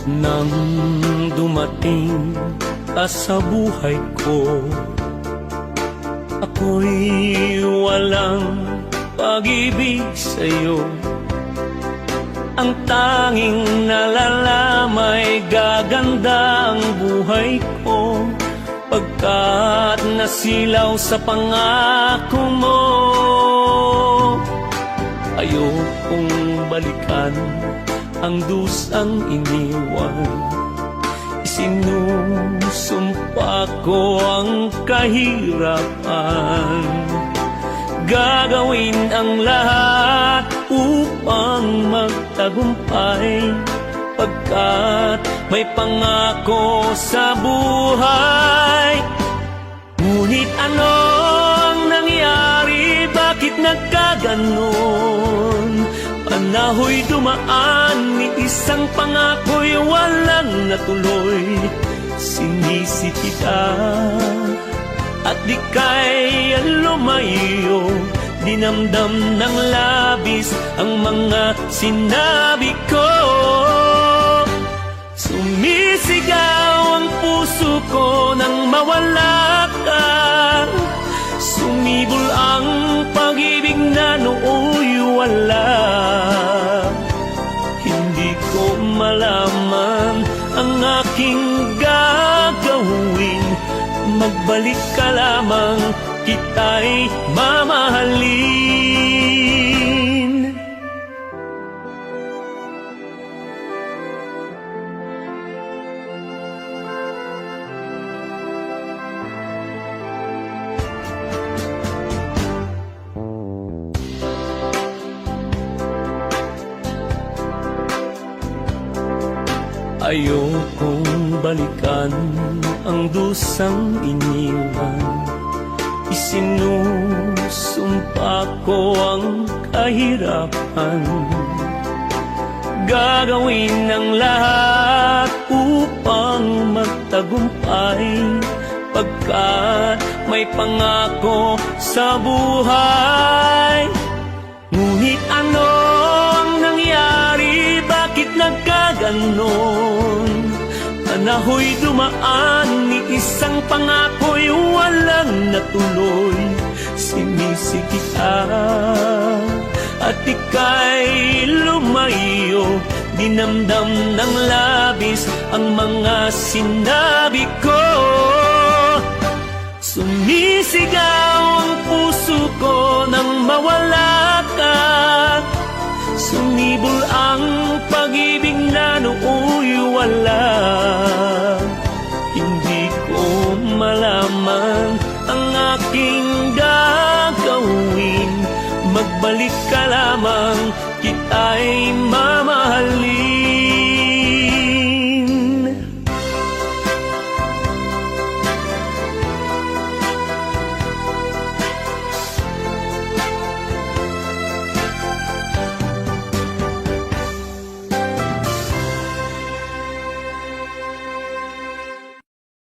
Nang dumating ka sa buhay ko, ako'y walang pag-ibig sa'yo. Ang tanging nalalamay gaganda ang buhay ko, pagkat nasilaw sa pangako mo. Ayokong balikan ang dusang iniwan, isinusumpa ko ang kahirapan. Gagawin ang lahat upang magtagumpay, pagkat may pangako sa buhay. Ngunit ano ang nangyari? Bakit nagkaganon? Panaho'y dumaan, ni isang pangako'y walang natuloy. Sinisi kita at di kaya lumayo, dinamdam ng labis ang mga sinabi ko. Sumisigaw ang puso ko nang mawala ka, sumibol ang pag-ibig na nooy wala. Hindi ko malaman ang aking gagawin, magbalik ka lamang, kita'y mamahalin. Ayokong balikan ang dusang iniwan, isinusumpa ko ang kahirapan. Gagawin ang lahat upang magtagumpay, pagkat may pangako sa buhay. Ngunit ano ang nangyari? Bakit nagkaganon? Panaho'y dumaan, ni isang pangako'y walang natuloy. Sinisi kita at ika'y lumayo, dinamdam ng labis ang mga sinabi ko. Sumisigaw ang puso ko nang mawala ka, sumibol ang pag-ibig na nooy wala. Hindi ko malaman ang aking gagawin, magbalik ka lamang, kita'y mamahalin.